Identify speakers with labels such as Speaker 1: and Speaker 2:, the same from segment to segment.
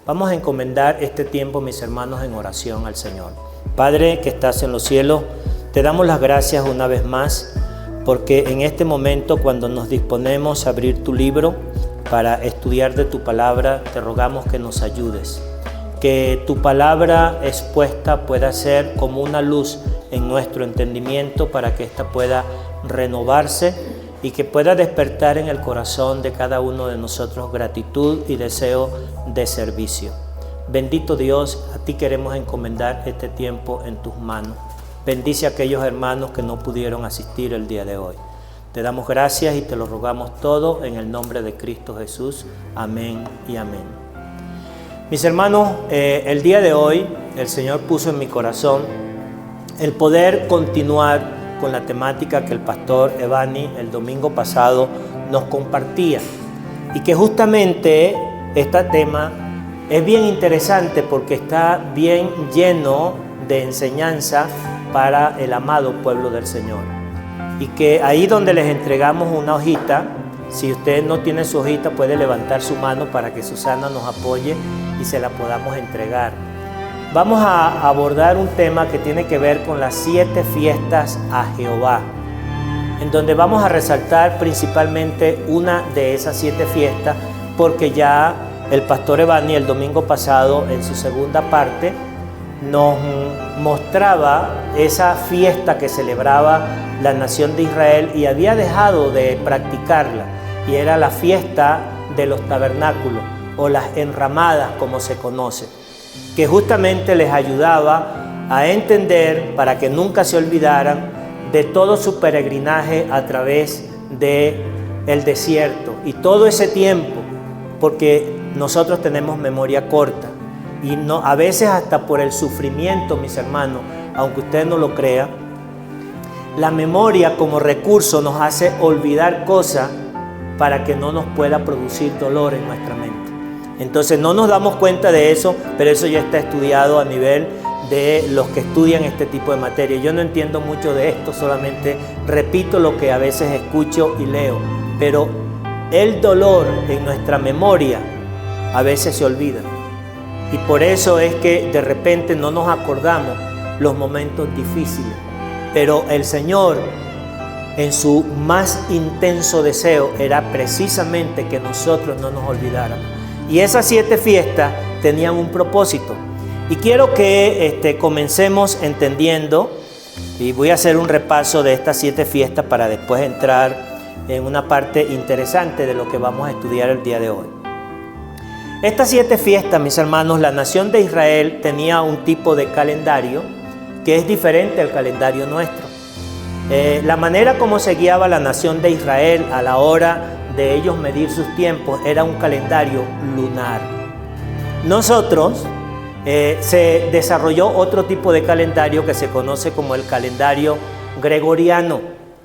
Speaker 1: Vamos a encomendar este tiempo, mis hermanos, en oración al Señor. Padre que estás en los cielos, te damos las gracias una vez más, porque en este momento, cuando nos disponemos a abrir tu libro para estudiar de tu palabra, te rogamos que nos ayudes. Que tu palabra expuesta pueda ser como una luz en nuestro entendimiento para que ésta pueda renovarse y que pueda despertar en el corazón de cada uno de nosotros gratitud y deseo de servicio. Bendito Dios, a ti queremos encomendar este tiempo en tus manos. Bendice a aquellos hermanos que no pudieron asistir el día de hoy. Te damos gracias y te lo rogamos todo en el nombre de Cristo Jesús. Amén y amén. Mis hermanos, el día de hoy el Señor puso en mi corazón el poder continuar con la temática que el pastor Evani el domingo pasado nos compartía, y que justamente este tema es bien interesante porque está bien lleno de enseñanza para el amado pueblo del Señor, y que ahí donde les entregamos una hojita, si usted no tiene su hojita puede levantar su mano para que Susana nos apoye y se la podamos entregar. Vamos a abordar un tema que tiene que ver con las 7 fiestas a Jehová, en donde vamos a resaltar principalmente una de esas 7 fiestas, porque ya el pastor Evani el domingo pasado en su segunda parte nos mostraba esa fiesta que celebraba la nación de Israel y había dejado de practicarla, y era la fiesta de los tabernáculos o las enramadas, como se conoce, que justamente les ayudaba a entender, para que nunca se olvidaran de todo su peregrinaje a través del desierto y todo ese tiempo, porque nosotros tenemos memoria corta y no, a veces hasta por el sufrimiento, mis hermanos, aunque usted no lo crea, la memoria como recurso nos hace olvidar cosas para que no nos pueda producir dolor en nuestra mente. Entonces no nos damos cuenta de eso, pero eso ya está estudiado a nivel de los que estudian este tipo de materia. Yo no entiendo mucho de esto, solamente repito lo que a veces escucho y leo, pero el dolor en nuestra memoria a veces se olvida, y por eso es que de repente no nos acordamos los momentos difíciles, pero el Señor en su más intenso deseo era precisamente que nosotros no nos olvidáramos. Y esas 7 fiestas tenían un propósito. Y quiero que comencemos entendiendo, y voy a hacer un repaso de estas 7 fiestas para después entrar en una parte interesante de lo que vamos a estudiar el día de hoy. Estas 7 fiestas, mis hermanos, la nación de Israel tenía un tipo de calendario que es diferente al calendario nuestro. La manera como se guiaba la nación de Israel a la hora de ellos medir sus tiempos era un calendario lunar. Nosotros se desarrolló otro tipo de calendario que se conoce como el calendario gregoriano,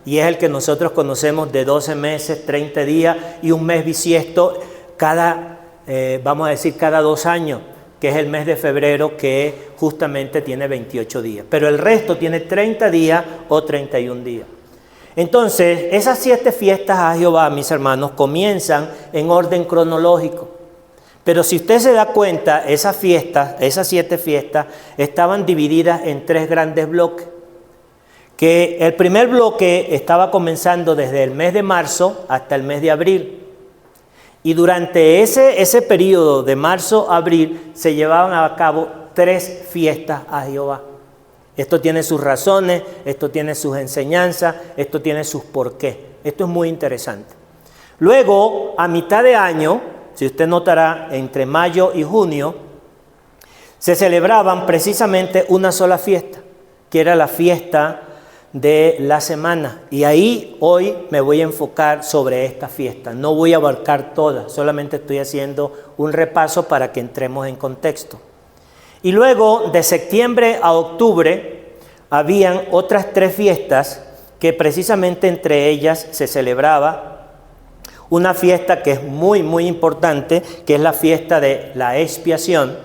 Speaker 1: y es el que nosotros conocemos de 12 meses, 30 días y un mes bisiesto cada 2 años, que es el mes de febrero, que justamente tiene 28 días, pero el resto tiene 30 días o 31 días. Entonces, esas 7 fiestas a Jehová, mis hermanos, comienzan en orden cronológico. Pero si usted se da cuenta, esas 7 fiestas estaban divididas en 3 grandes bloques. Que el primer bloque estaba comenzando desde el mes de marzo hasta el mes de abril. Y durante ese periodo de marzo a abril se llevaban a cabo 3 fiestas a Jehová. Esto tiene sus razones, esto tiene sus enseñanzas, esto tiene sus porqués. Esto es muy interesante. Luego, a mitad de año, si usted notará, entre mayo y junio, se celebraban precisamente una sola fiesta, que era la fiesta de la semana. Y ahí hoy me voy a enfocar sobre esta fiesta. No voy a abarcar todas, solamente estoy haciendo un repaso para que entremos en contexto. Y luego, de septiembre a octubre, habían otras 3 fiestas que precisamente entre ellas se celebraba una fiesta que es muy, muy importante, que es la fiesta de la expiación,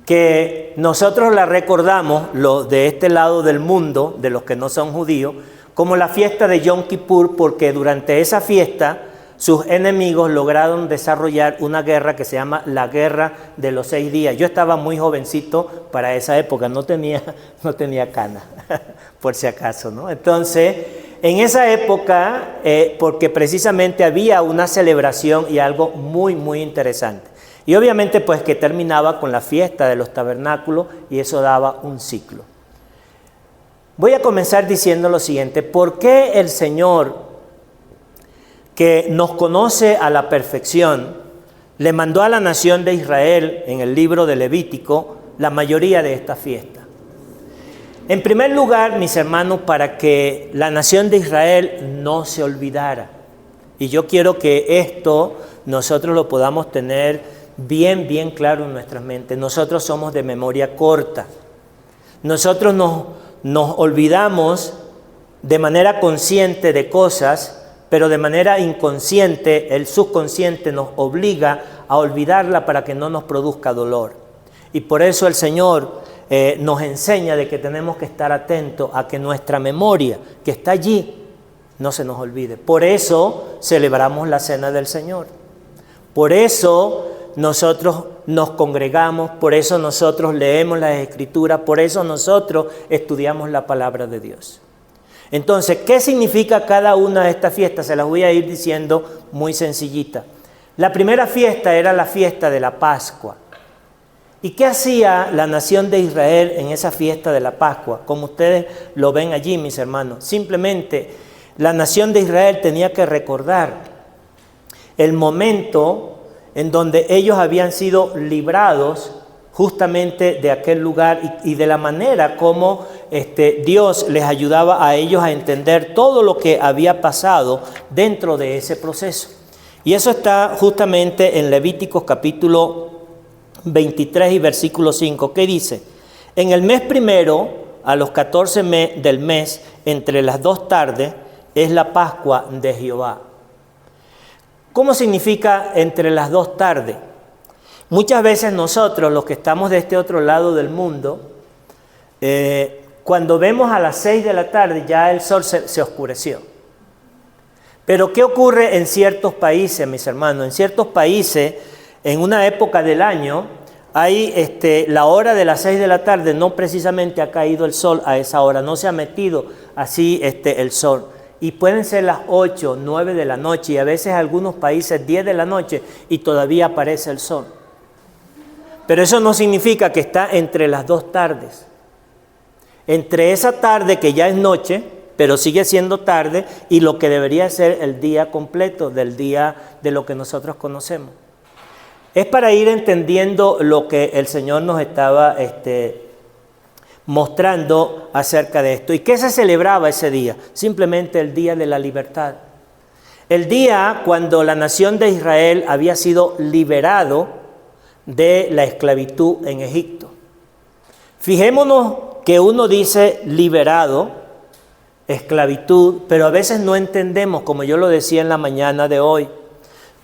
Speaker 1: que nosotros la recordamos, los de este lado del mundo, de los que no son judíos, como la fiesta de Yom Kippur, porque durante esa fiesta sus enemigos lograron desarrollar una guerra que se llama la Guerra de los 6 días. Yo estaba muy jovencito para esa época, no tenía cana, por si acaso, ¿no? Entonces, en esa época, porque precisamente había una celebración y algo muy, muy interesante. Y obviamente pues que terminaba con la fiesta de los tabernáculos y eso daba un ciclo. Voy a comenzar diciendo lo siguiente: ¿por qué el Señor, que nos conoce a la perfección, le mandó a la nación de Israel en el libro de Levítico la mayoría de estas fiestas? En primer lugar, mis hermanos, para que la nación de Israel no se olvidara. Y yo quiero que esto nosotros lo podamos tener bien claro en nuestras mentes. Nosotros somos de memoria corta. Nosotros nos olvidamos de manera consciente de cosas, pero de manera inconsciente, el subconsciente nos obliga a olvidarla para que no nos produzca dolor. Y por eso el Señor nos enseña de que tenemos que estar atentos a que nuestra memoria, que está allí, no se nos olvide. Por eso celebramos la Cena del Señor. Por eso nosotros nos congregamos, por eso nosotros leemos las Escrituras, por eso nosotros estudiamos la Palabra de Dios. Entonces, ¿qué significa cada una de estas fiestas? Se las voy a ir diciendo muy sencillita. La primera fiesta era la fiesta de la Pascua. ¿Y qué hacía la nación de Israel en esa fiesta de la Pascua? Como ustedes lo ven allí, mis hermanos. Simplemente la nación de Israel tenía que recordar el momento en donde ellos habían sido librados justamente de aquel lugar y de la manera como Dios les ayudaba a ellos a entender todo lo que había pasado dentro de ese proceso. Y eso está justamente en Levíticos capítulo 23 y versículo 5, que dice: en el mes primero, a los 14 del mes, entre las 2 tardes, es la Pascua de Jehová. ¿Cómo significa entre las 2 tardes? Muchas veces nosotros, los que estamos de este otro lado del mundo, cuando vemos a las 6 de la tarde ya el sol se oscureció. Pero ¿qué ocurre en ciertos países, mis hermanos? En ciertos países, en una época del año, hay la hora de las 6 de la tarde, no precisamente ha caído el sol a esa hora, no se ha metido así el sol. Y pueden ser las 8, 9 de la noche y a veces algunos países 10 de la noche y todavía aparece el sol. Pero eso no significa que está entre las 2 tardes. Entre esa tarde que ya es noche, pero sigue siendo tarde, y lo que debería ser el día completo del día de lo que nosotros conocemos. Es para ir entendiendo lo que el Señor nos estaba mostrando acerca de esto. ¿Y qué se celebraba ese día? Simplemente el día de la libertad. El día cuando la nación de Israel había sido liberado de la esclavitud en Egipto. Fijémonos que uno dice liberado, esclavitud, pero a veces no entendemos, como yo lo decía en la mañana de hoy.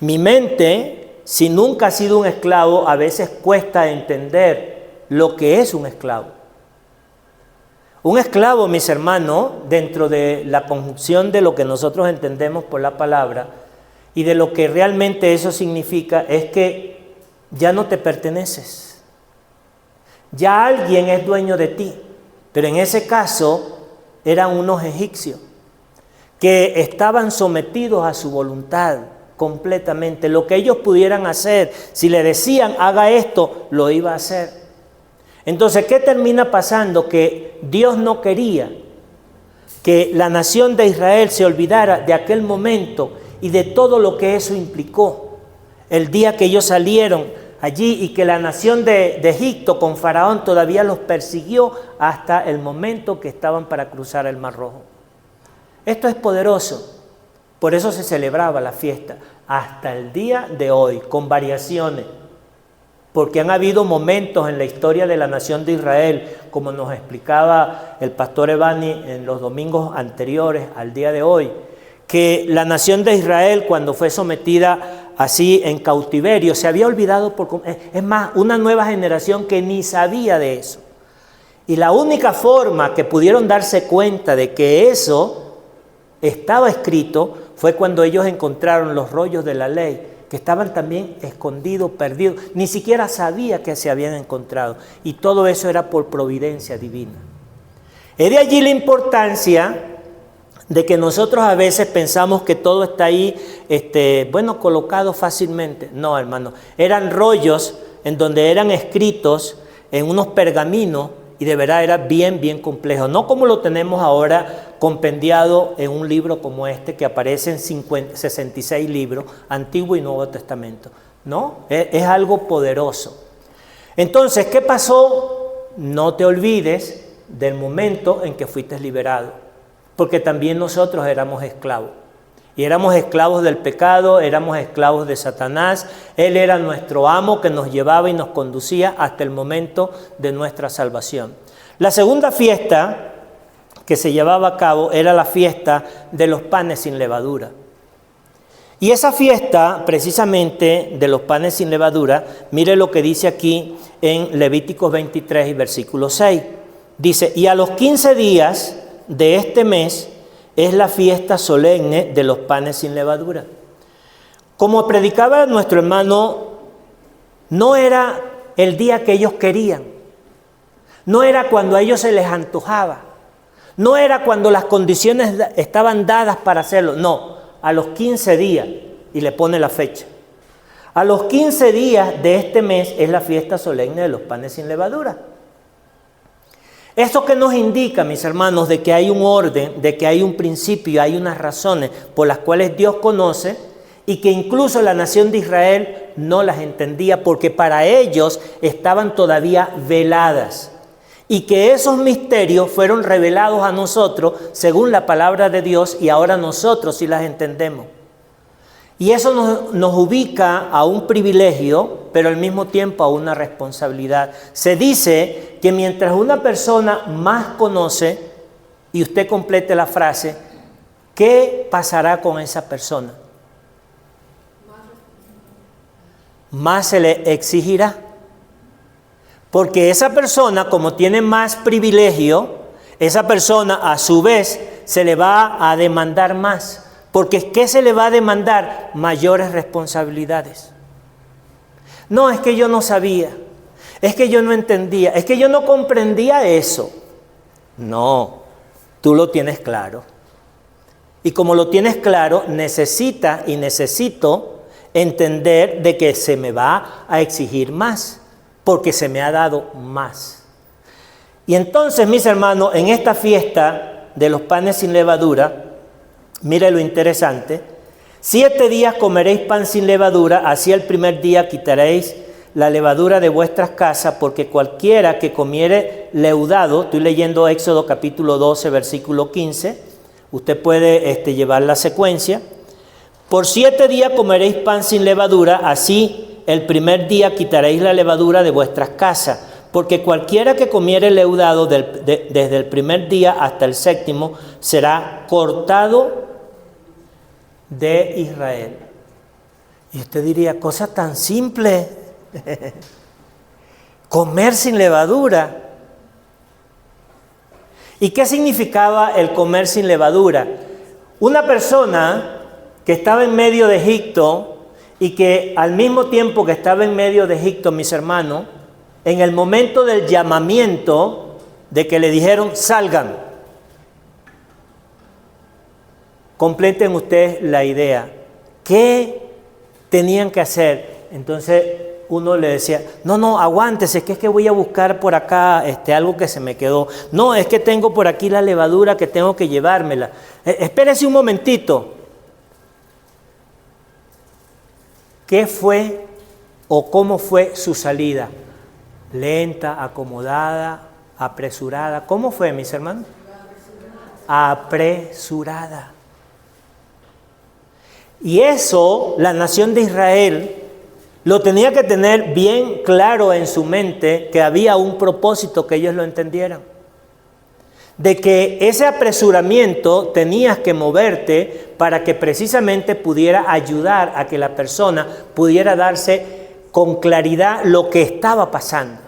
Speaker 1: Mi mente, si nunca ha sido un esclavo, a veces cuesta entender lo que es un esclavo. Un esclavo, mis hermanos, dentro de la conjunción de lo que nosotros entendemos por la palabra y de lo que realmente eso significa, es que ya no te perteneces. Ya alguien es dueño de ti. Pero en ese caso eran unos egipcios que estaban sometidos a su voluntad completamente. Lo que ellos pudieran hacer, si le decían haga esto, lo iba a hacer. Entonces, ¿qué termina pasando? Que Dios no quería que la nación de Israel se olvidara de aquel momento y de todo lo que eso implicó. El día que ellos salieron allí y que la nación de Egipto con Faraón todavía los persiguió hasta el momento que estaban para cruzar el Mar Rojo. Esto es poderoso. Por eso se celebraba la fiesta hasta el día de hoy, con variaciones. Porque han habido momentos en la historia de la nación de Israel, como nos explicaba el pastor Evani en los domingos anteriores al día de hoy, que la nación de Israel, cuando fue sometida así en cautiverio, se había olvidado, es más, una nueva generación que ni sabía de eso. Y la única forma que pudieron darse cuenta de que eso estaba escrito fue cuando ellos encontraron los rollos de la ley, que estaban también escondidos, perdidos. Ni siquiera sabía que se habían encontrado. Y todo eso era por providencia divina. Es de allí la importancia de que nosotros a veces pensamos que todo está ahí, colocado fácilmente. No, hermano, eran rollos en donde eran escritos en unos pergaminos y de verdad era bien, bien complejo. No como lo tenemos ahora compendiado en un libro como este que aparece en 66 libros, Antiguo y Nuevo Testamento. No, es algo poderoso. Entonces, ¿qué pasó? No te olvides del momento en que fuiste liberado, porque también nosotros éramos esclavos. Y éramos esclavos del pecado, éramos esclavos de Satanás. Él era nuestro amo que nos llevaba y nos conducía hasta el momento de nuestra salvación. La segunda fiesta que se llevaba a cabo era la fiesta de los panes sin levadura. Y esa fiesta, precisamente, de los panes sin levadura, mire lo que dice aquí en Levíticos 23 y versículo 6. Dice, y a los 15 días de este mes es la fiesta solemne de los panes sin levadura. Como predicaba nuestro hermano, no era el día que ellos querían, no era cuando a ellos se les antojaba, no era cuando las condiciones estaban dadas para hacerlo, no, a los 15 días, y le pone la fecha. A los 15 días de este mes es la fiesta solemne de los panes sin levadura. Esto que nos indica, mis hermanos, de que hay un orden, de que hay un principio, hay unas razones por las cuales Dios conoce y que incluso la nación de Israel no las entendía porque para ellos estaban todavía veladas. Y que esos misterios fueron revelados a nosotros según la palabra de Dios y ahora nosotros sí las entendemos. Y eso nos ubica a un privilegio, pero al mismo tiempo a una responsabilidad. Se dice que mientras una persona más conoce, y usted complete la frase, ¿qué pasará con esa persona? Más se le exigirá. Porque esa persona, como tiene más privilegio, esa persona a su vez se le va a demandar más. Porque ¿qué se le va a demandar? Mayores responsabilidades. No, es que yo no sabía, es que yo no entendía, es que yo no comprendía eso. No, tú lo tienes claro. Y como lo tienes claro, necesito entender de que se me va a exigir más, porque se me ha dado más. Y entonces, mis hermanos, en esta fiesta de los panes sin levadura, mire lo interesante, 7 días comeréis pan sin levadura, así el primer día quitaréis la levadura de vuestras casas, porque cualquiera que comiere leudado, estoy leyendo Éxodo capítulo 12, versículo 15, usted puede llevar la secuencia, por 7 días comeréis pan sin levadura, así el primer día quitaréis la levadura de vuestras casas, porque cualquiera que comiere leudado desde el primer día hasta el séptimo será cortado de Israel. Y usted diría, cosa tan simple, comer sin levadura. ¿Y qué significaba el comer sin levadura? Una persona que estaba en medio de Egipto y que al mismo tiempo que estaba en medio de Egipto, mis hermanos, en el momento del llamamiento de que le dijeron salgan, completen ustedes la idea. ¿Qué tenían que hacer? Entonces uno le decía, no, aguántese, es que voy a buscar por acá algo que se me quedó. No, es que tengo por aquí la levadura que tengo que llevármela. Espérese un momentito. ¿Qué fue o cómo fue su salida? Lenta, acomodada, apresurada. ¿Cómo fue, mis hermanos? Apresurada. Y eso, la nación de Israel lo tenía que tener bien claro en su mente, que había un propósito que ellos lo entendieran. De que ese apresuramiento tenías que moverte para que precisamente pudiera ayudar a que la persona pudiera darse con claridad lo que estaba pasando.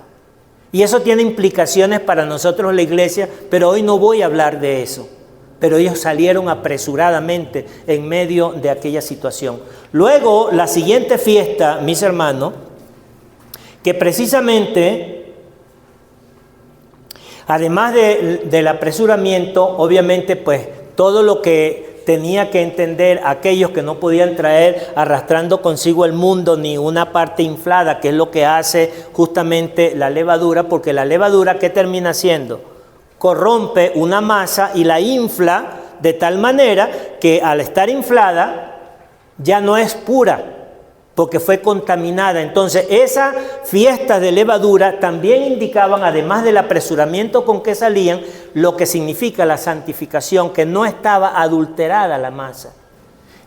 Speaker 1: Y eso tiene implicaciones para nosotros la iglesia, pero hoy no voy a hablar de eso. pero ellos salieron apresuradamente en medio de aquella situación. Luego, la siguiente fiesta, mis hermanos, que precisamente, además del apresuramiento, obviamente, pues todo lo que tenía que entender aquellos que no podían traer arrastrando consigo el mundo ni una parte inflada, que es lo que hace justamente la levadura, porque la levadura, ¿qué termina haciendo? Corrompe una masa y la infla de tal manera que al estar inflada ya no es pura, porque fue contaminada. Entonces, esas fiestas de levadura también indicaban, además del apresuramiento con que salían, lo que significa la santificación, que no estaba adulterada la masa.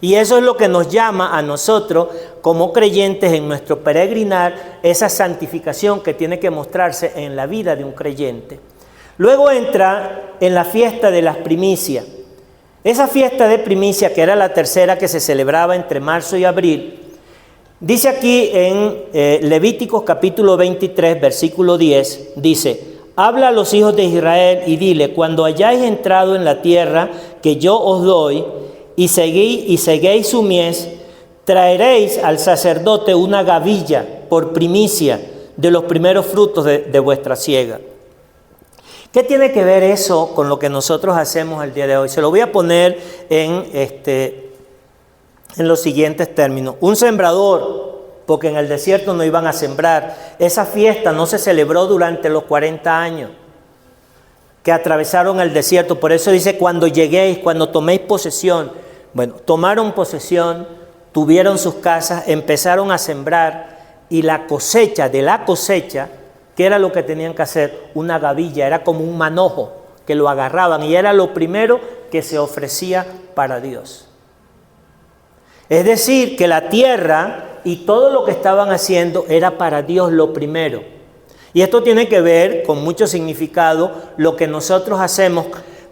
Speaker 1: Y eso es lo que nos llama a nosotros, como creyentes, en nuestro peregrinar, esa santificación que tiene que mostrarse en la vida de un creyente. Luego entra en la fiesta de las primicias. Esa fiesta de primicia, que era la tercera que se celebraba entre marzo y abril, dice aquí en Levíticos capítulo 23, versículo 10, dice: habla a los hijos de Israel y dile: cuando hayáis entrado en la tierra que yo os doy y seguéis su mies, traeréis al sacerdote una gavilla por primicia de los primeros frutos de vuestra siega. ¿Qué tiene que ver eso con lo que nosotros hacemos el día de hoy? Se lo voy a poner en los siguientes términos. Un sembrador, porque en el desierto no iban a sembrar. Esa fiesta no se celebró durante los 40 años que atravesaron el desierto. Por eso dice: cuando lleguéis, cuando toméis posesión. Bueno, tomaron posesión, tuvieron sus casas, empezaron a sembrar, y la cosecha, ¿qué era lo que tenían que hacer? Una gavilla, era como un manojo que lo agarraban y era lo primero que se ofrecía para Dios. Es decir, que la tierra y todo lo que estaban haciendo era para Dios lo primero. Y esto tiene que ver con mucho significado lo que nosotros hacemos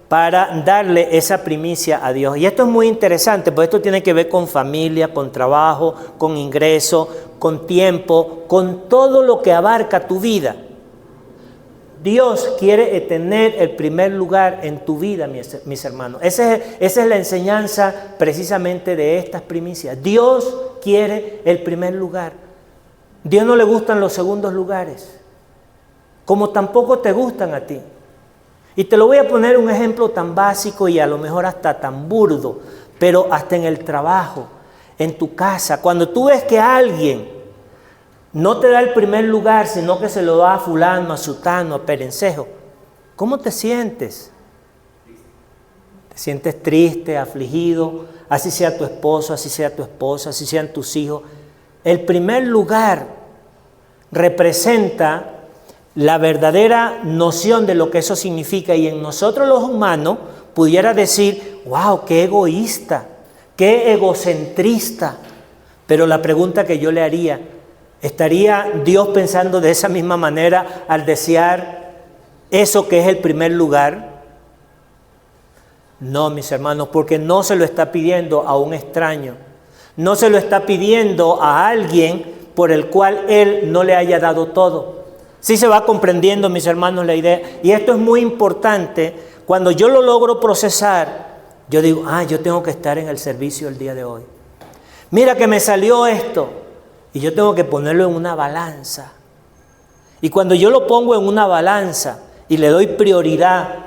Speaker 1: para darle esa primicia a Dios. Y esto es muy interesante, porque esto tiene que ver con familia, con trabajo, con ingreso, con tiempo, con todo lo que abarca tu vida. Dios quiere tener el primer lugar en tu vida, mis hermanos. Esa es la enseñanza precisamente de estas primicias. Dios quiere el primer lugar. Dios no le gustan los segundos lugares, como tampoco te gustan a ti. Y te lo voy a poner un ejemplo tan básico y a lo mejor hasta tan burdo, pero hasta en el trabajo, en tu casa, cuando tú ves que alguien no te da el primer lugar, sino que se lo da a fulano, a sutano, a perencejo, ¿cómo te sientes? Te sientes triste, afligido, así sea tu esposo, así sea tu esposa, así sean tus hijos. El primer lugar representa la verdadera noción de lo que eso significa, y en nosotros los humanos pudiera decir: wow, qué egoísta, qué egocentrista. Pero la pregunta que yo le haría: ¿estaría Dios pensando de esa misma manera al desear eso que es el primer lugar? No, mis hermanos, porque no se lo está pidiendo a un extraño, no se lo está pidiendo a alguien por el cual Él no le haya dado todo. Sí se va comprendiendo, mis hermanos, la idea. Y esto es muy importante. Cuando yo lo logro procesar, yo digo: yo tengo que estar en el servicio el día de hoy. Mira que me salió esto. Y yo tengo que ponerlo en una balanza. Y cuando yo lo pongo en una balanza y le doy prioridad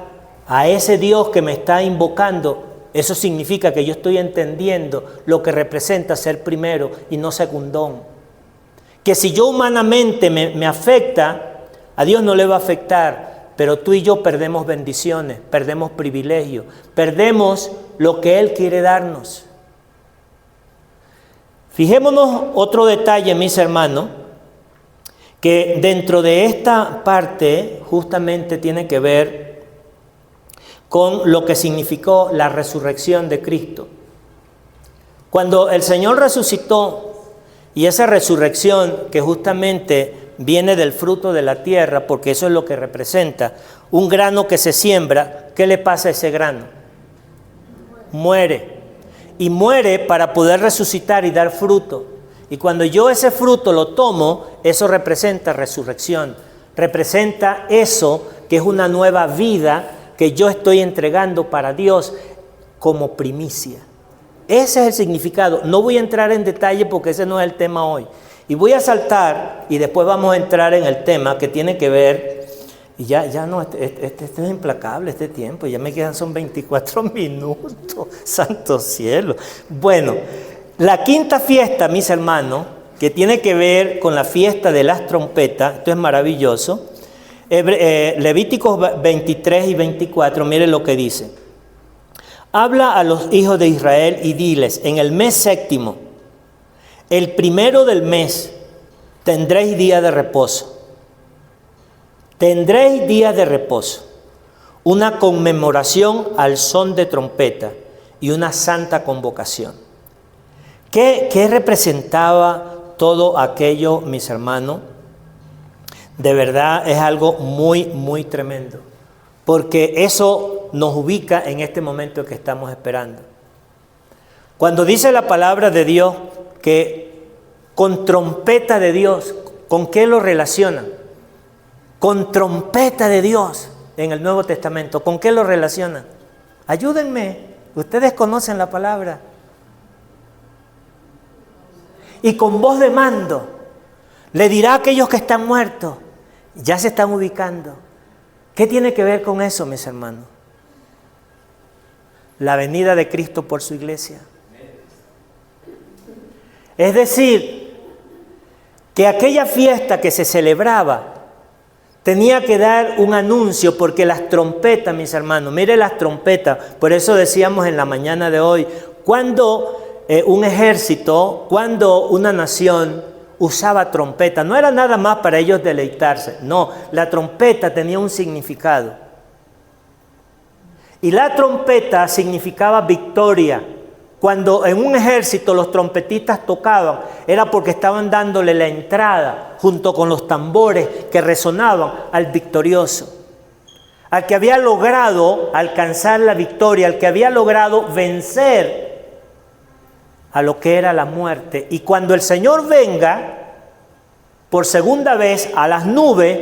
Speaker 1: a ese Dios que me está invocando, eso significa que yo estoy entendiendo lo que representa ser primero y no segundón. Que si yo humanamente me afecta, a Dios no le va a afectar, pero tú y yo perdemos bendiciones, perdemos privilegios, perdemos lo que Él quiere darnos. Fijémonos otro detalle, mis hermanos, que dentro de esta parte justamente tiene que ver con lo que significó la resurrección de Cristo. Cuando el Señor resucitó, y esa resurrección que justamente viene del fruto de la tierra, porque eso es lo que representa, un grano que se siembra, ¿qué le pasa a ese grano? Muere. Y muere para poder resucitar y dar fruto. Y cuando yo ese fruto lo tomo, eso representa resurrección. Representa eso que es una nueva vida que yo estoy entregando para Dios como primicia. Ese es el significado. No voy a entrar en detalle porque ese no es el tema hoy. Y voy a saltar y después vamos a entrar en el tema que tiene que ver. Y ya no, este es implacable este tiempo. Ya me quedan, son 24 minutos. Santo cielo. Bueno, la quinta fiesta, mis hermanos, que tiene que ver con la fiesta de las trompetas. Esto es maravilloso. Levíticos 23 y 24, miren lo que dice. Habla a los hijos de Israel y diles, en el mes séptimo, el primero del mes, tendréis día de reposo. Tendréis día de reposo, una conmemoración al son de trompeta y una santa convocación. ¿Qué representaba todo aquello, mis hermanos? De verdad es algo muy, muy tremendo, porque eso nos ubica en este momento que estamos esperando. Cuando dice la palabra de Dios que con trompeta de Dios, ¿con qué lo relacionan? Con trompeta de Dios en el Nuevo Testamento, ¿con qué lo relacionan? Ayúdenme, ustedes conocen la palabra. Y con voz de mando, le dirá a aquellos que están muertos, ya se están ubicando. ¿Qué tiene que ver con eso, mis hermanos? La venida de Cristo por su iglesia. Es decir, que aquella fiesta que se celebraba tenía que dar un anuncio, porque las trompetas, mis hermanos, mire las trompetas, por eso decíamos en la mañana de hoy, cuando un ejército, cuando una nación usaba trompeta, no era nada más para ellos deleitarse, no, la trompeta tenía un significado. Y la trompeta significaba victoria. Cuando en un ejército los trompetistas tocaban, era porque estaban dándole la entrada, junto con los tambores que resonaban, al victorioso, al que había logrado alcanzar la victoria, al que había logrado vencer a lo que era la muerte. Y cuando el Señor venga por segunda vez a las nubes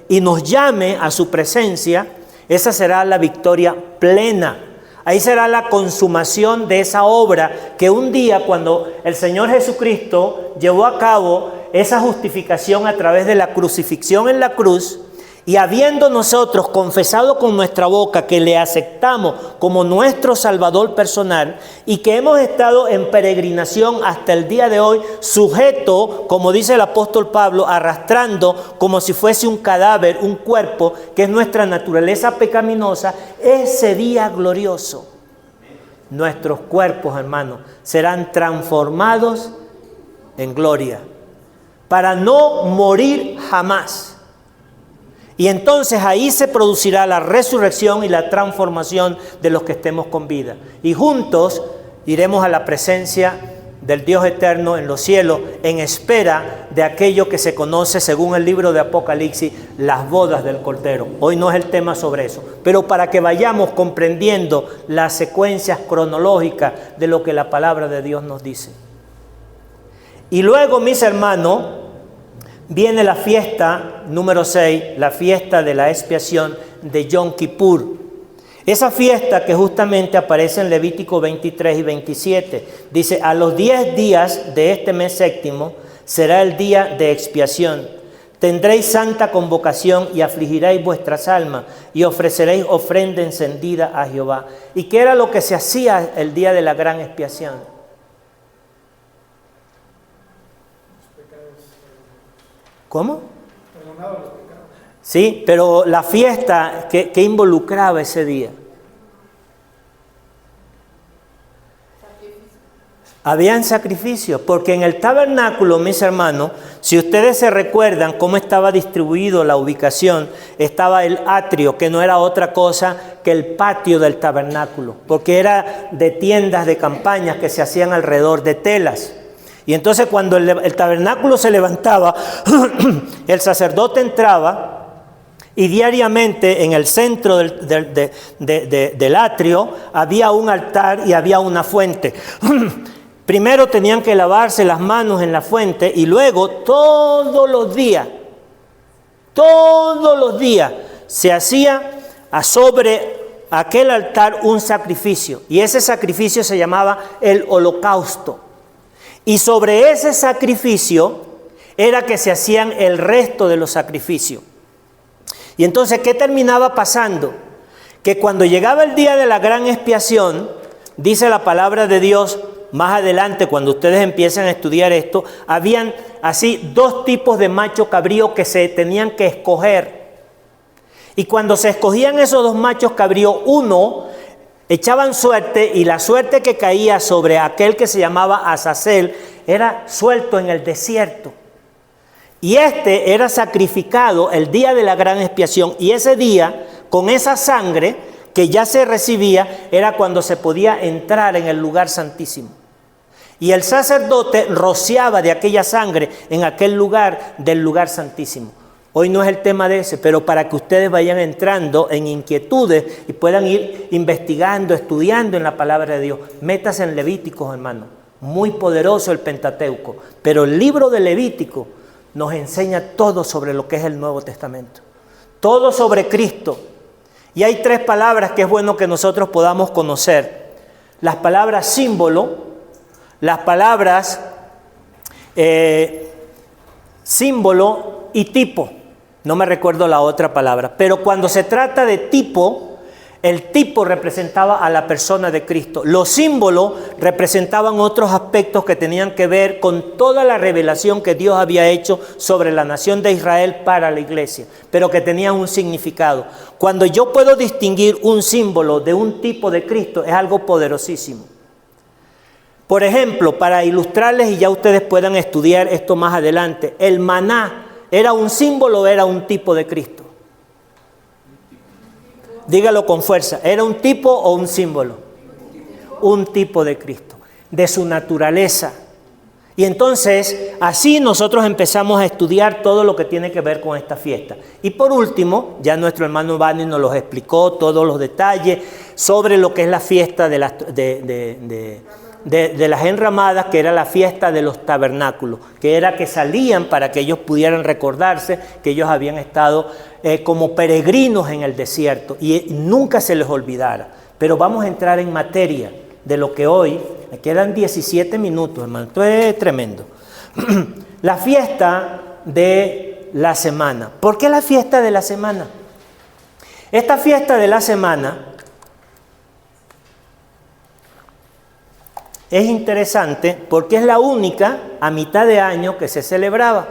Speaker 1: y nos llame a su presencia, esa será la victoria plena. Ahí será la consumación de esa obra que un día, cuando el Señor Jesucristo llevó a cabo esa justificación a través de la crucifixión en la cruz, y habiendo nosotros confesado con nuestra boca que le aceptamos como nuestro Salvador personal y que hemos estado en peregrinación hasta el día de hoy, sujeto, como dice el apóstol Pablo, arrastrando como si fuese un cadáver, un cuerpo, que es nuestra naturaleza pecaminosa, ese día glorioso, nuestros cuerpos, hermanos, serán transformados en gloria para no morir jamás. Y entonces ahí se producirá la resurrección y la transformación de los que estemos con vida. Y juntos iremos a la presencia del Dios eterno en los cielos, en espera de aquello que se conoce según el libro de Apocalipsis, las bodas del Cordero. Hoy no es el tema sobre eso, pero para que vayamos comprendiendo las secuencias cronológicas de lo que la palabra de Dios nos dice. Y luego, mis hermanos, viene la fiesta número 6, la fiesta de la expiación de Yom Kippur. Esa fiesta que justamente aparece en Levítico 23 y 27. Dice, a los 10 días de este mes séptimo será el día de expiación. Tendréis santa convocación y afligiréis vuestras almas y ofreceréis ofrenda encendida a Jehová. ¿Y qué era lo que se hacía el día de la gran expiación? ¿Cómo? Perdonaba los pecados. Sí, pero la fiesta, ¿qué involucraba ese día? Habían sacrificios, porque en el tabernáculo, mis hermanos, si ustedes se recuerdan cómo estaba distribuido la ubicación, estaba el atrio, que no era otra cosa que el patio del tabernáculo, porque era de tiendas de campañas que se hacían alrededor de telas. Y entonces cuando el tabernáculo se levantaba, el sacerdote entraba y diariamente en el centro del atrio había un altar y había una fuente. Primero tenían que lavarse las manos en la fuente y luego todos los días se hacía sobre aquel altar un sacrificio, y ese sacrificio se llamaba el holocausto. Y sobre ese sacrificio era que se hacían el resto de los sacrificios. Y entonces, ¿qué terminaba pasando? Que cuando llegaba el día de la gran expiación, dice la palabra de Dios, más adelante cuando ustedes empiezan a estudiar esto, habían así 2 tipos de macho cabrío que se tenían que escoger. Y cuando se escogían esos 2 machos cabrío, uno echaban suerte, y la suerte que caía sobre aquel que se llamaba Azazel era suelto en el desierto. Y este era sacrificado el día de la gran expiación, y ese día, con esa sangre que ya se recibía, era cuando se podía entrar en el lugar santísimo. Y el sacerdote rociaba de aquella sangre en aquel lugar del lugar santísimo. Hoy no es el tema de ese, pero para que ustedes vayan entrando en inquietudes y puedan ir investigando, estudiando en la palabra de Dios. Métase en Levíticos, hermano. Muy poderoso el Pentateuco. Pero el libro de Levítico nos enseña todo sobre lo que es el Nuevo Testamento. Todo sobre Cristo. Y hay 3 palabras que es bueno que nosotros podamos conocer. Las palabras símbolo, las palabras símbolo y tipo. No me recuerdo la otra palabra. Pero cuando se trata de tipo, el tipo representaba a la persona de Cristo. Los símbolos representaban otros aspectos que tenían que ver con toda la revelación que Dios había hecho sobre la nación de Israel para la iglesia, pero que tenían un significado. Cuando yo puedo distinguir un símbolo de un tipo de Cristo, es algo poderosísimo. Por ejemplo, para ilustrarles y ya ustedes puedan estudiar esto más adelante, el maná, ¿era un símbolo o era un tipo de Cristo? Dígalo con fuerza. ¿Era un tipo o un símbolo? Un tipo de Cristo, de su naturaleza. Y entonces, así nosotros empezamos a estudiar todo lo que tiene que ver con esta fiesta. Y por último, ya nuestro hermano Bani nos los explicó todos los detalles sobre lo que es la fiesta de las enramadas, que era la fiesta de los tabernáculos, que era que salían para que ellos pudieran recordarse que ellos habían estado como peregrinos en el desierto y nunca se les olvidara. Pero vamos a entrar en materia de lo que hoy, me quedan 17 minutos, hermano, esto es tremendo. La fiesta de la semana. ¿Por qué la fiesta de la semana? Esta fiesta de la semana es interesante porque es la única a mitad de año que se celebraba.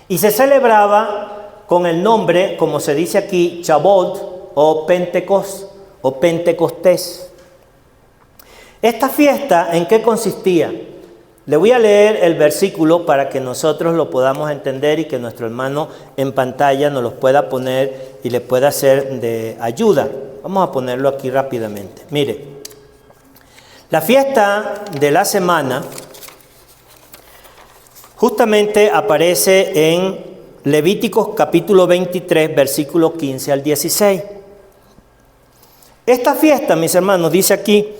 Speaker 1: Y se celebraba con el nombre, como se dice aquí, Chabot o Pentecostés. Esta fiesta, ¿en qué consistía? Le voy a leer el versículo para que nosotros lo podamos entender y que nuestro hermano en pantalla nos los pueda poner y le pueda ser de ayuda. Vamos a ponerlo aquí rápidamente. Mire. La fiesta de la semana justamente aparece en Levíticos capítulo 23, versículos 15 al 16. Esta fiesta, mis hermanos, dice aquí,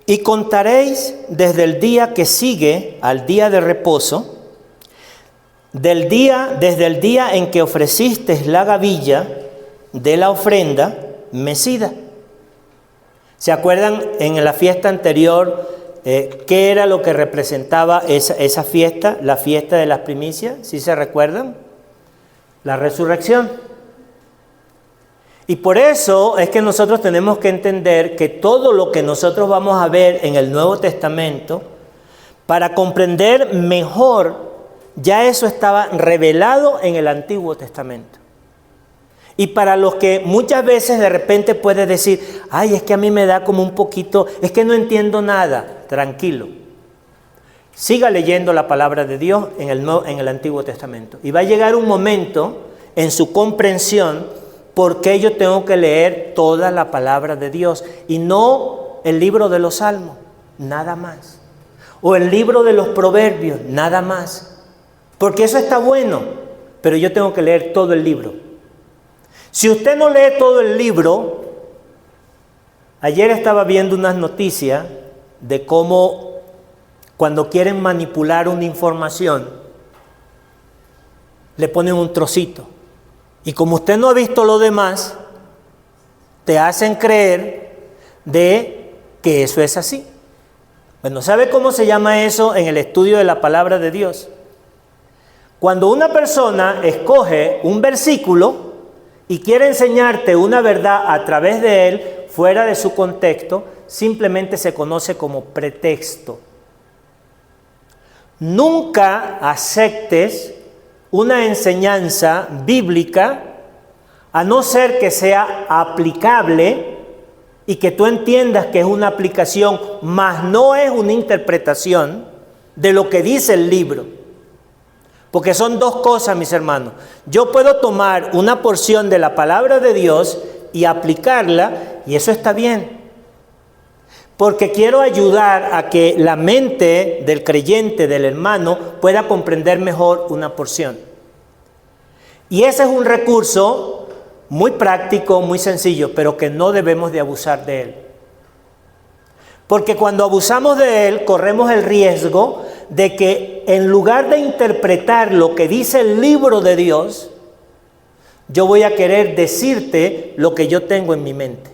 Speaker 1: y contaréis desde el día que sigue al día de reposo, desde el día en que ofrecisteis la gavilla de la ofrenda mecida. ¿Se acuerdan en la fiesta anterior qué era lo que representaba esa fiesta? La fiesta de las primicias, ¿sí se recuerdan? La resurrección. Y por eso es que nosotros tenemos que entender que todo lo que nosotros vamos a ver en el Nuevo Testamento, para comprender mejor, ya eso estaba revelado en el Antiguo Testamento. Y para los que muchas veces de repente puedes decir, ay, es que a mí me da como un poquito, es que no entiendo nada. Tranquilo. Siga leyendo la palabra de Dios en el Antiguo Testamento. Y va a llegar un momento en su comprensión porque yo tengo que leer toda la palabra de Dios y no el libro de los Salmos, nada más. O el libro de los Proverbios, nada más. Porque eso está bueno, pero yo tengo que leer todo el libro. Si usted no lee todo el libro, ayer estaba viendo unas noticias de cómo cuando quieren manipular una información, le ponen un trocito. Y como usted no ha visto lo demás, te hacen creer de que eso es así. Bueno, ¿sabe cómo se llama eso en el estudio de la palabra de Dios? Cuando una persona escoge un versículo y quiere enseñarte una verdad a través de él, fuera de su contexto, simplemente se conoce como pretexto. Nunca aceptes una enseñanza bíblica a no ser que sea aplicable y que tú entiendas que es una aplicación, mas no es una interpretación de lo que dice el libro. Porque son dos cosas, mis hermanos. Yo puedo tomar una porción de la palabra de Dios y aplicarla, y eso está bien. Porque quiero ayudar a que la mente del creyente, del hermano, pueda comprender mejor una porción. Y ese es un recurso muy práctico, muy sencillo, pero que no debemos de abusar de él. Porque cuando abusamos de él, corremos el riesgo de que en lugar de interpretar lo que dice el libro de Dios, yo voy a querer decirte lo que yo tengo en mi mente.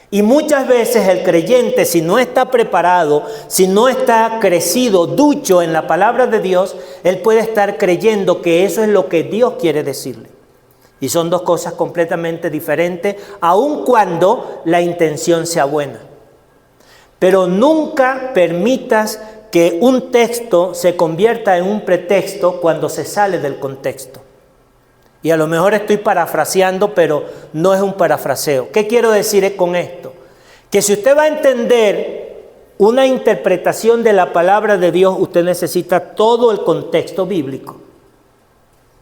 Speaker 1: Y muchas veces el creyente, si no está preparado, si no está crecido, ducho en la palabra de Dios, él puede estar creyendo que eso es lo que Dios quiere decirle. Y son dos cosas completamente diferentes, aun cuando la intención sea buena. Pero nunca permitas que un texto se convierta en un pretexto cuando se sale del contexto. Y a lo mejor estoy parafraseando, pero no es un parafraseo. ¿Qué quiero decir con esto? Que si usted va a entender una interpretación de la palabra de Dios, usted necesita todo el contexto bíblico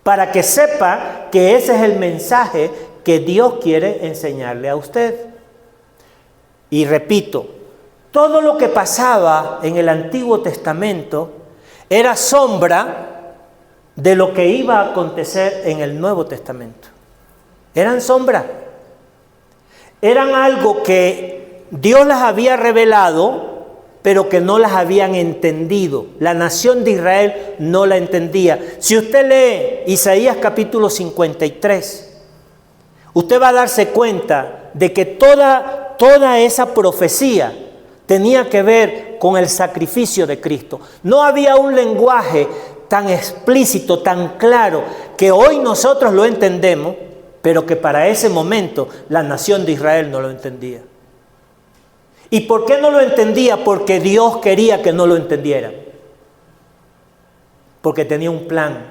Speaker 1: para que sepa que ese es el mensaje que Dios quiere enseñarle a usted. Y repito, todo lo que pasaba en el Antiguo Testamento era sombra de lo que iba a acontecer en el Nuevo Testamento. Eran sombra. Eran algo que Dios las había revelado, pero que no las habían entendido. La nación de Israel no la entendía. Si usted lee Isaías capítulo 53, usted va a darse cuenta de que toda esa profecía tenía que ver con el sacrificio de Cristo. No había un lenguaje tan explícito, tan claro, que hoy nosotros lo entendemos, pero que para ese momento la nación de Israel no lo entendía. ¿Y por qué no lo entendía? Porque Dios quería que no lo entendieran. Porque tenía un plan,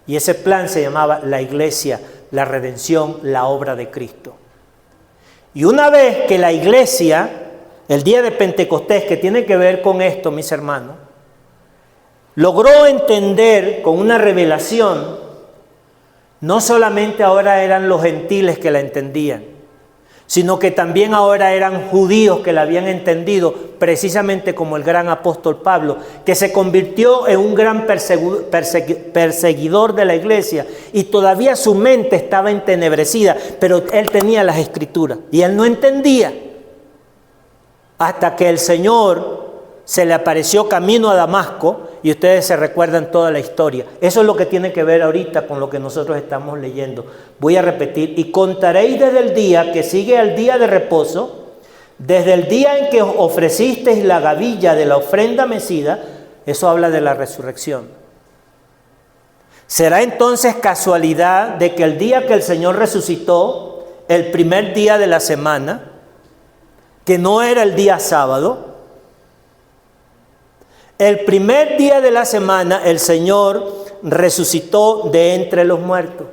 Speaker 1: y ese plan se llamaba la iglesia, la redención, la obra de Cristo. Y una vez que la iglesia, el día de Pentecostés, que tiene que ver con esto, mis hermanos, logró entender con una revelación, no solamente ahora eran los gentiles que la entendían, sino que también ahora eran judíos que la habían entendido, precisamente como el gran apóstol Pablo, que se convirtió en un gran perseguidor de la iglesia, y todavía su mente estaba entenebrecida, pero él tenía las escrituras y él no entendía, hasta que el Señor se le apareció camino a Damasco, y ustedes se recuerdan toda la historia. Eso es lo que tiene que ver ahorita con lo que nosotros estamos leyendo. Voy a repetir: y contaréis desde el día que sigue al día de reposo, desde el día en que ofrecisteis la gavilla de la ofrenda mecida. Eso habla de la resurrección. ¿Será entonces casualidad de que el día que el Señor resucitó, el primer día de la semana, que no era el día sábado, el primer día de la semana el Señor resucitó de entre los muertos?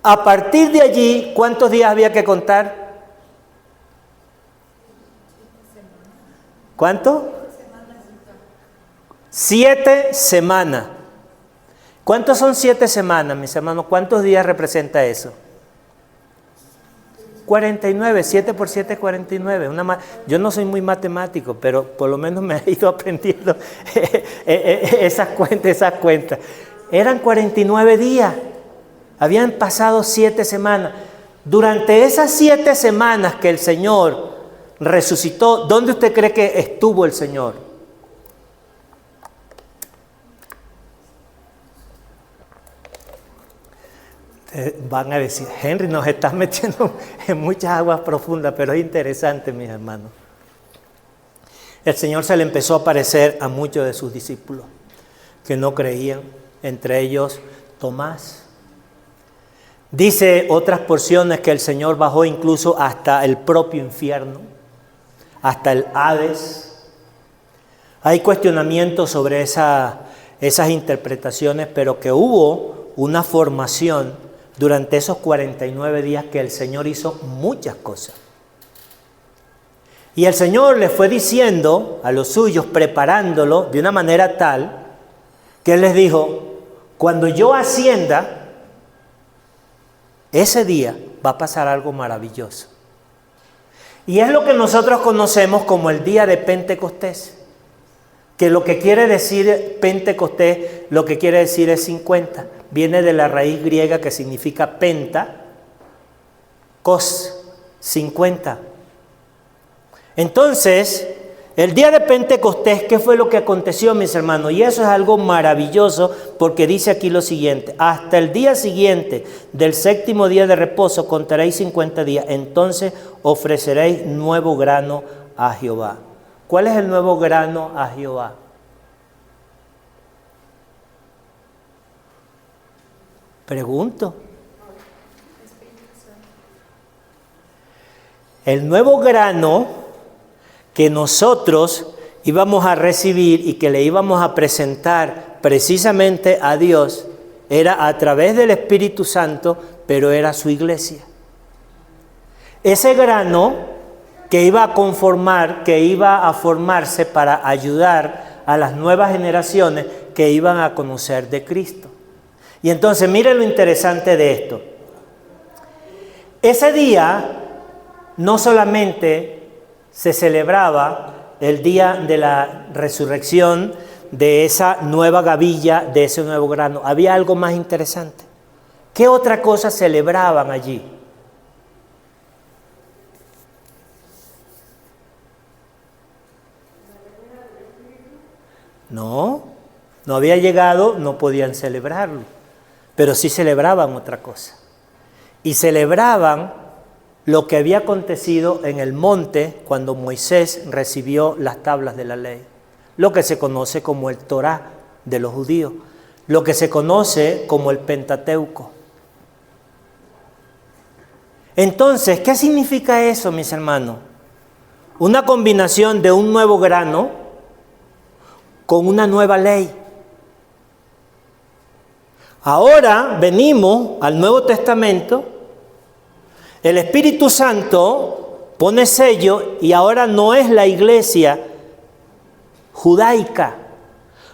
Speaker 1: A partir de allí, ¿cuántos días había que contar? ¿Cuánto? 7 semanas. ¿Cuántos son 7 semanas, mis hermanos? ¿Cuántos días representa eso? 49, 7 por 7 es 49. Yo no soy muy matemático, pero por lo menos me he ido aprendiendo esas cuentas. Eran 49 días. Habían pasado 7 semanas. Durante esas 7 semanas que el Señor resucitó, ¿dónde usted cree que estuvo el Señor? Van a decir, Henry, nos estás metiendo en muchas aguas profundas, pero es interesante, mis hermanos. El Señor se le empezó a aparecer a muchos de sus discípulos que no creían, entre ellos Tomás. Dice otras porciones que el Señor bajó incluso hasta el propio infierno, hasta el Hades. Hay cuestionamientos sobre esas interpretaciones, pero que hubo una formación durante esos 49 días que el Señor hizo muchas cosas. Y el Señor le fue diciendo a los suyos, preparándolo de una manera tal, que Él les dijo, cuando yo ascienda, ese día va a pasar algo maravilloso. Y es lo que nosotros conocemos como el día de Pentecostés. Que lo que quiere decir Pentecostés, lo que quiere decir es 50. Viene de la raíz griega que significa penta, cos, 50. Entonces, el día de Pentecostés, ¿qué fue lo que aconteció, mis hermanos? Y eso es algo maravilloso porque dice aquí lo siguiente. Hasta el día siguiente del 7º día de reposo contaréis 50 días. Entonces ofreceréis nuevo grano a Jehová. ¿Cuál es el nuevo grano a Jehová? Pregunto. El nuevo grano que nosotros íbamos a recibir y que le íbamos a presentar precisamente a Dios era a través del Espíritu Santo, pero era su iglesia. Ese grano que iba a conformar, que iba a formarse para ayudar a las nuevas generaciones que iban a conocer de Cristo. Y entonces, miren lo interesante de esto. Ese día no solamente se celebraba el día de la resurrección de esa nueva gavilla, de ese nuevo grano. Había algo más interesante. ¿Qué otra cosa celebraban allí? No había llegado, no podían celebrarlo, pero sí celebraban otra cosa. Y celebraban lo que había acontecido en el monte cuando Moisés recibió las tablas de la ley, lo que se conoce como el Torá de los judíos, lo que se conoce como el Pentateuco. Entonces, ¿qué significa eso, mis hermanos? Una combinación de un nuevo grano con una nueva ley. Ahora venimos al Nuevo Testamento, el Espíritu Santo pone sello y ahora no es la iglesia judaica,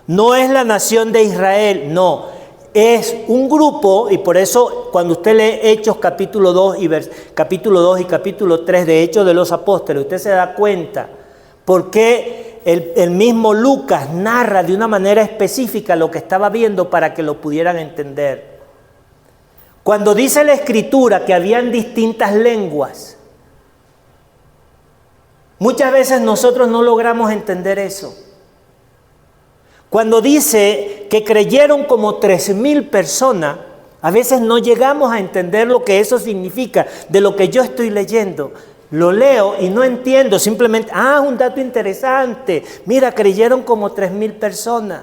Speaker 1: no es la nación de Israel, no, es un grupo, y por eso cuando usted lee Hechos capítulo 2 y capítulo 3 de Hechos de los Apóstoles, usted se da cuenta por qué el mismo Lucas narra de una manera específica lo que estaba viendo para que lo pudieran entender. Cuando dice la Escritura que habían distintas lenguas, muchas veces nosotros no logramos entender eso. Cuando dice que creyeron como 3,000 personas, a veces no llegamos a entender lo que eso significa de lo que yo estoy leyendo. Lo leo y no entiendo, simplemente, un dato interesante. Mira, creyeron como 3,000 personas.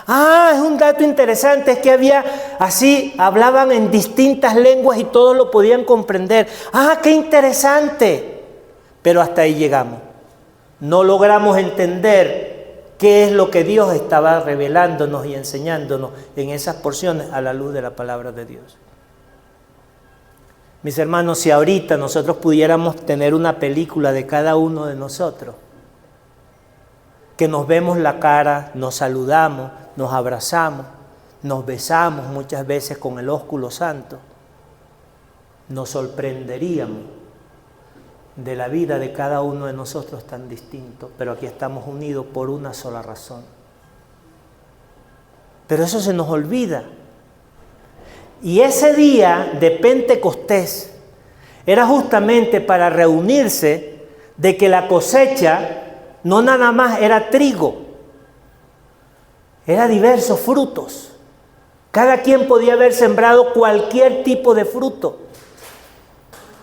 Speaker 1: Es un dato interesante, es que había así, hablaban en distintas lenguas y todos lo podían comprender. Qué interesante. Pero hasta ahí llegamos. No logramos entender qué es lo que Dios estaba revelándonos y enseñándonos en esas porciones a la luz de la palabra de Dios. Mis hermanos, si ahorita nosotros pudiéramos tener una película de cada uno de nosotros, que nos vemos la cara, nos saludamos, nos abrazamos, nos besamos muchas veces con el ósculo santo, nos sorprenderíamos de la vida de cada uno de nosotros tan distinto, pero aquí estamos unidos por una sola razón. Pero eso se nos olvida. Y ese día de Pentecostés era justamente para reunirse de que la cosecha no nada más era trigo, era diversos frutos. Cada quien podía haber sembrado cualquier tipo de fruto.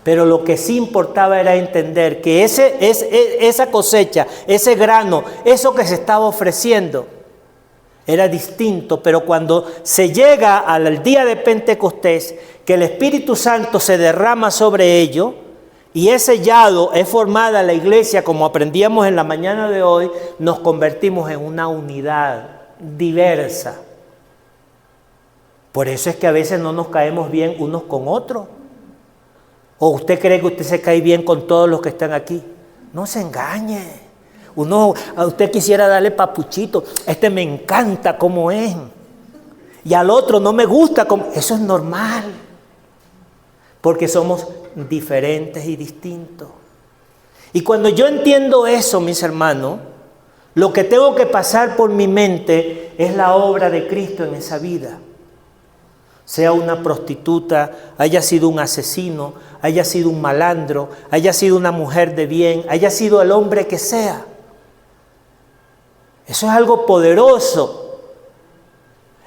Speaker 1: Pero lo que sí importaba era entender que esa cosecha, ese grano, eso que se estaba ofreciendo, era distinto. Pero cuando se llega al día de Pentecostés, que el Espíritu Santo se derrama sobre ello, y es sellado, es formada la iglesia, como aprendíamos en la mañana de hoy, nos convertimos en una unidad diversa. Por eso es que a veces no nos caemos bien unos con otros. ¿O usted cree que usted se cae bien con todos los que están aquí? No se engañe. A usted quisiera darle papuchito. Este me encanta como es. Y al otro no me gusta como... Eso es normal. Porque somos diferentes y distintos. Y cuando yo entiendo eso, mis hermanos, lo que tengo que pasar por mi mente es la obra de Cristo en esa vida. Sea una prostituta, haya sido un asesino, haya sido un malandro, haya sido una mujer de bien, haya sido el hombre que sea. Eso es algo poderoso.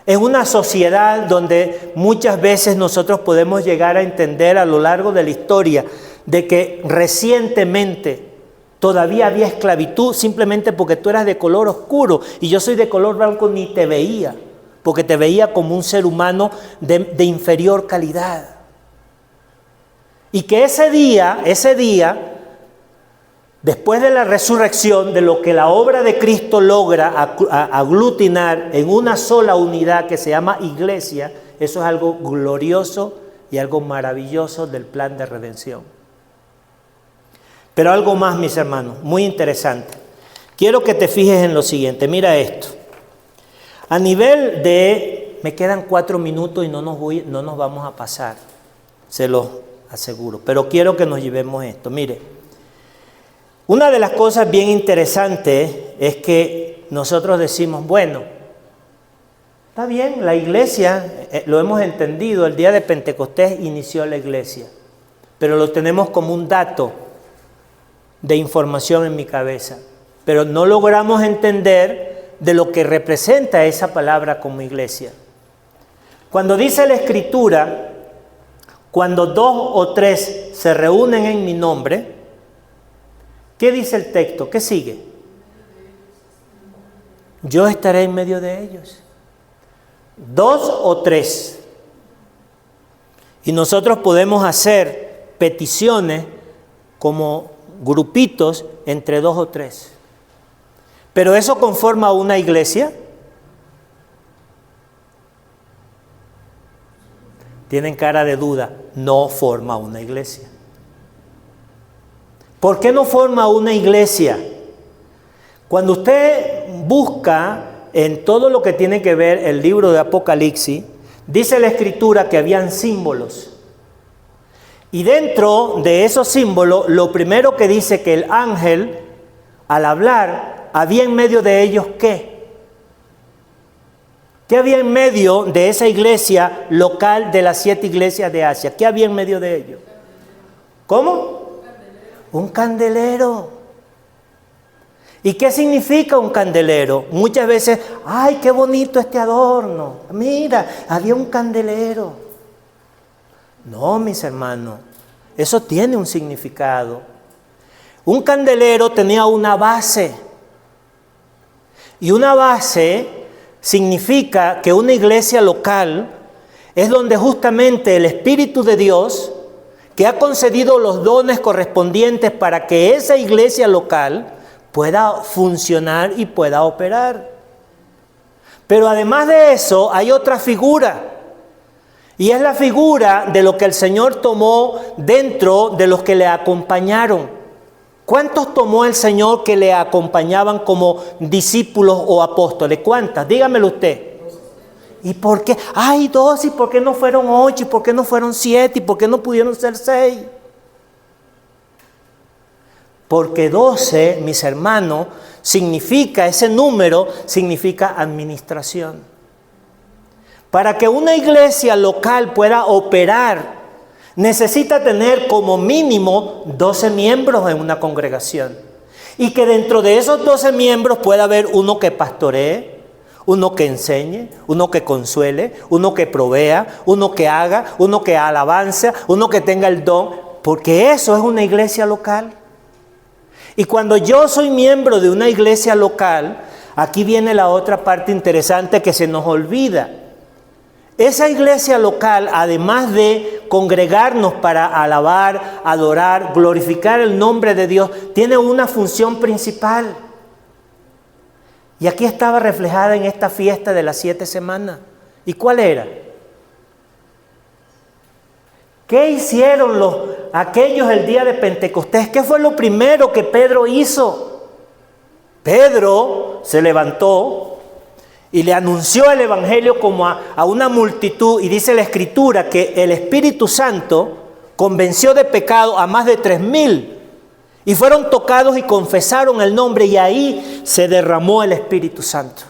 Speaker 1: En una sociedad donde muchas veces nosotros podemos llegar a entender a lo largo de la historia de que recientemente todavía había esclavitud simplemente porque tú eras de color oscuro y yo soy de color blanco, ni te veía. Porque te veía como un ser humano de inferior calidad. Y que ese día, después de la resurrección, de lo que la obra de Cristo logra aglutinar en una sola unidad que se llama iglesia, eso es algo glorioso y algo maravilloso del plan de redención. Pero algo más, mis hermanos, muy interesante. Quiero que te fijes en lo siguiente, mira esto. A nivel de, me quedan 4 minutos y no nos vamos a pasar, se los aseguro, pero quiero que nos llevemos esto. Mire, una de las cosas bien interesantes es que nosotros decimos, bueno, está bien, la iglesia, lo hemos entendido, el día de Pentecostés inició la iglesia, pero lo tenemos como un dato de información en mi cabeza, pero no logramos entender de lo que representa esa palabra como iglesia. Cuando dice la Escritura, cuando 2 o 3 se reúnen en mi nombre, ¿qué dice el texto? ¿Qué sigue? Yo estaré en medio de ellos. 2 o 3. Y nosotros podemos hacer peticiones como grupitos entre 2 o 3. ¿Pero eso conforma una iglesia? Tienen cara de duda. No forma una iglesia. ¿Por qué no forma una iglesia? Cuando usted busca en todo lo que tiene que ver el libro de Apocalipsis, dice la Escritura que habían símbolos. Y dentro de esos símbolos, lo primero que dice que el ángel, al hablar, había en medio de ellos ¿qué? ¿Qué había en medio de esa iglesia local de las 7 iglesias de Asia? ¿Qué había en medio de ellos? ¿Cómo? Un candelero. ¿Y qué significa un candelero? Muchas veces, ¡ay, qué bonito este adorno! Mira, había un candelero. No, mis hermanos, eso tiene un significado. Un candelero tenía una base. Y una base significa que una iglesia local es donde justamente el Espíritu de Dios, que ha concedido los dones correspondientes para que esa iglesia local pueda funcionar y pueda operar. Pero además de eso hay otra figura. Y es la figura de lo que el Señor tomó dentro de los que le acompañaron. ¿Cuántos tomó el Señor que le acompañaban como discípulos o apóstoles? ¿Cuántas? Dígamelo usted. ¿Y por qué? ¡Ay, 2! ¿Y por qué no fueron 8? ¿Y por qué no fueron 7? ¿Y por qué no pudieron ser 6? Porque 12, mis hermanos, significa, ese número significa administración. Para que una iglesia local pueda operar, necesita tener como mínimo 12 miembros en una congregación. Y que dentro de esos 12 miembros pueda haber uno que pastoree, Uno que enseñe, uno que consuele, uno que provea, uno que haga, uno que alabanza, uno que tenga el don, porque eso es una iglesia local. Y cuando yo soy miembro de una iglesia local, aquí viene la otra parte interesante que se nos olvida. Esa iglesia local, además de congregarnos para alabar, adorar, glorificar el nombre de Dios, tiene una función principal. Y aquí estaba reflejada en esta fiesta de las 7 semanas. ¿Y cuál era? ¿Qué hicieron aquellos el día de Pentecostés? ¿Qué fue lo primero que Pedro hizo? Pedro se levantó y le anunció el evangelio como a una multitud, y dice la Escritura que el Espíritu Santo convenció de pecado a más de 3,000, y fueron tocados y confesaron el nombre, y ahí se derramó el Espíritu Santo.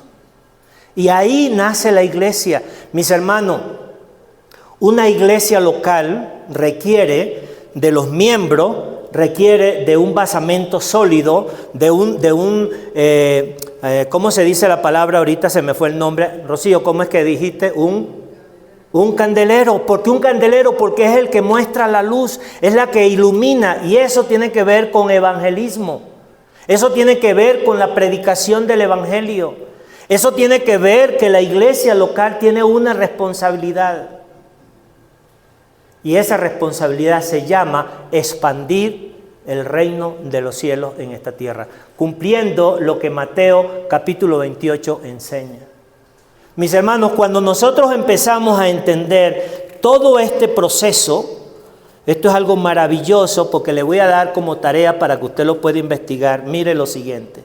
Speaker 1: Y ahí nace la iglesia. Mis hermanos, una iglesia local requiere de los miembros, requiere de un basamento sólido, ¿cómo se dice la palabra? Ahorita se me fue el nombre. Rocío, ¿cómo es que dijiste? Un candelero. ¿Por qué un candelero? Porque es el que muestra la luz, es la que ilumina, y eso tiene que ver con evangelismo. Eso tiene que ver con la predicación del evangelio. Eso tiene que ver que la iglesia local tiene una responsabilidad. Y esa responsabilidad se llama expandir el reino de los cielos en esta tierra, cumpliendo lo que Mateo capítulo 28 enseña. Mis hermanos, cuando nosotros empezamos a entender todo este proceso, esto es algo maravilloso, porque le voy a dar como tarea para que usted lo pueda investigar. Mire lo siguiente: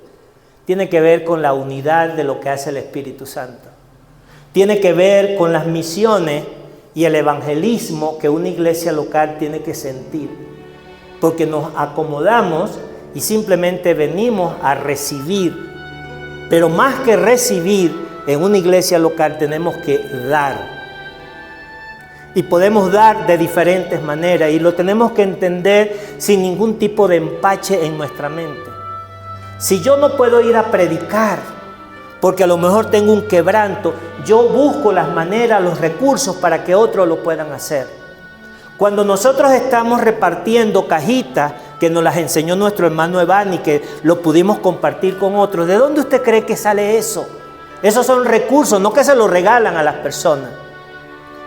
Speaker 1: tiene que ver con la unidad de lo que hace el Espíritu Santo. Tiene que ver con las misiones y el evangelismo que una iglesia local tiene que sentir, porque nos acomodamos y simplemente venimos a recibir. Pero más que recibir, en una iglesia local tenemos que dar. Y podemos dar de diferentes maneras, y lo tenemos que entender sin ningún tipo de empache en nuestra mente. Si yo no puedo ir a predicar porque a lo mejor tengo un quebranto, yo busco las maneras, los recursos para que otros lo puedan hacer. Cuando nosotros estamos repartiendo cajitas que nos las enseñó nuestro hermano Evani, que lo pudimos compartir con otros, ¿de dónde usted cree que sale eso? Esos son recursos, no que se los regalan a las personas.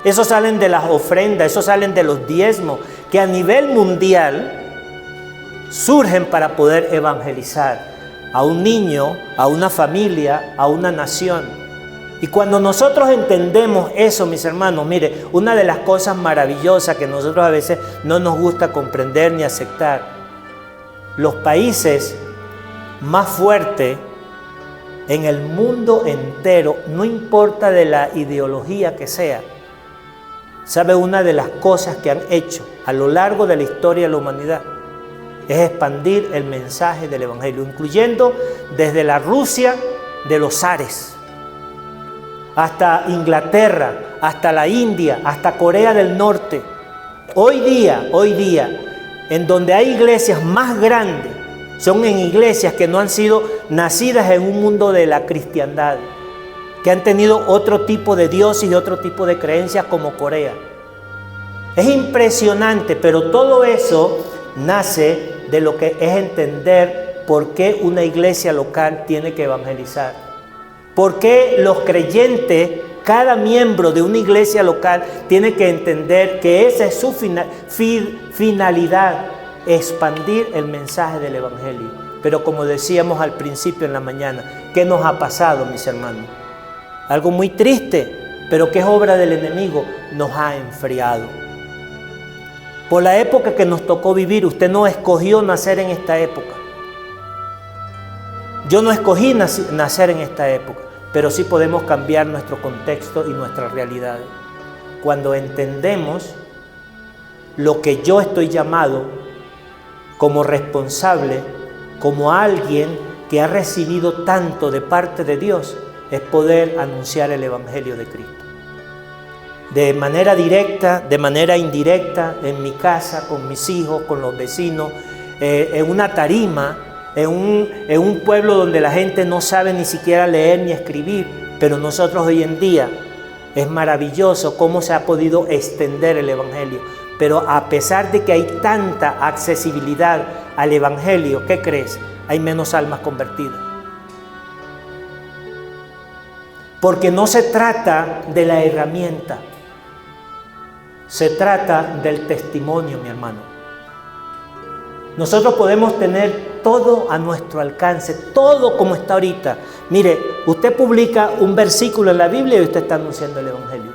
Speaker 1: Esos salen de las ofrendas, esos salen de los diezmos, que a nivel mundial surgen para poder evangelizar a un niño, a una familia, a una nación. Y cuando nosotros entendemos eso, mis hermanos, mire, una de las cosas maravillosas que nosotros a veces no nos gusta comprender ni aceptar: los países más fuertes en el mundo entero, no importa de la ideología que sea, ¿sabe? Una de las cosas que han hecho a lo largo de la historia de la humanidad es expandir el mensaje del evangelio, incluyendo desde la Rusia de los zares, hasta Inglaterra, hasta la India, hasta Corea del Norte. Hoy día, en donde hay iglesias más grandes, son en iglesias que no han sido nacidas en un mundo de la cristiandad, que han tenido otro tipo de dioses y otro tipo de creencias, como Corea. Es impresionante, pero todo eso nace de lo que es entender por qué una iglesia local tiene que evangelizar. ¿Por qué los creyentes, cada miembro de una iglesia local, tiene que entender que esa es su finalidad, expandir el mensaje del evangelio? Pero como decíamos al principio en la mañana, ¿qué nos ha pasado, mis hermanos? Algo muy triste, pero que es obra del enemigo, nos ha enfriado. Por la época que nos tocó vivir, usted no escogió nacer en esta época. Yo no escogí nacer en esta época, pero sí podemos cambiar nuestro contexto y nuestra realidad. Cuando entendemos lo que yo estoy llamado como responsable, como alguien que ha recibido tanto de parte de Dios, es poder anunciar el evangelio de Cristo. De manera directa, de manera indirecta, en mi casa, con mis hijos, con los vecinos, en una tarima, en un pueblo donde la gente no sabe ni siquiera leer ni escribir. Pero nosotros hoy en día es maravilloso cómo se ha podido extender el Evangelio. Pero a pesar de que hay tanta accesibilidad al Evangelio, ¿qué crees? Hay menos almas convertidas. Porque no se trata de la herramienta, se trata del testimonio, mi hermano. Nosotros podemos tener todo a nuestro alcance, todo como está ahorita. Mire, usted publica un versículo en la Biblia y usted está anunciando el Evangelio.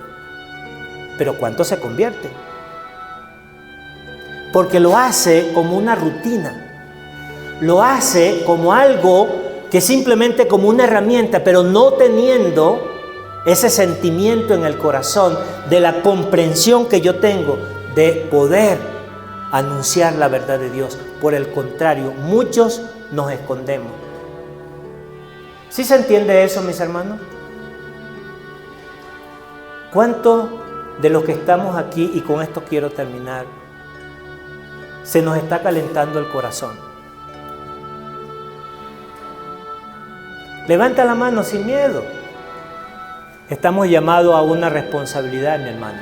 Speaker 1: Pero ¿cuánto se convierte? Porque lo hace como una rutina. Lo hace como algo que simplemente como una herramienta, pero no teniendo ese sentimiento en el corazón de la comprensión que yo tengo de poder anunciar la verdad de Dios. Por el contrario, muchos nos escondemos. ¿Sí se entiende eso, mis hermanos? ¿Cuántos de los que estamos aquí, y con esto quiero terminar, se nos está calentando el corazón? Levanta la mano sin miedo. Estamos llamados a una responsabilidad, mi hermano.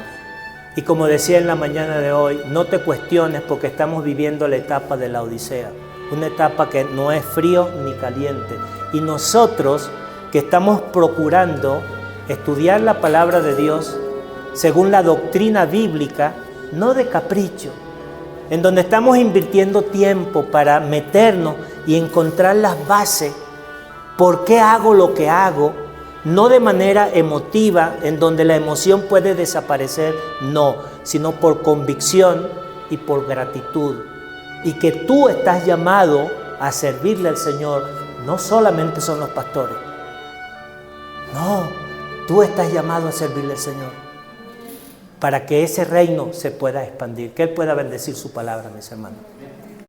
Speaker 1: Y como decía en la mañana de hoy, no te cuestiones porque estamos viviendo la etapa de la Odisea. Una etapa que no es frío ni caliente. Y nosotros que estamos procurando estudiar la palabra de Dios según la doctrina bíblica, no de capricho, en donde estamos invirtiendo tiempo para meternos y encontrar las bases. ¿Por qué hago lo que hago? No de manera emotiva, en donde la emoción puede desaparecer, no, sino por convicción y por gratitud. Y que tú estás llamado a servirle al Señor, no solamente son los pastores. No, tú estás llamado a servirle al Señor, para que ese reino se pueda expandir, que Él pueda bendecir su palabra, mis hermanos.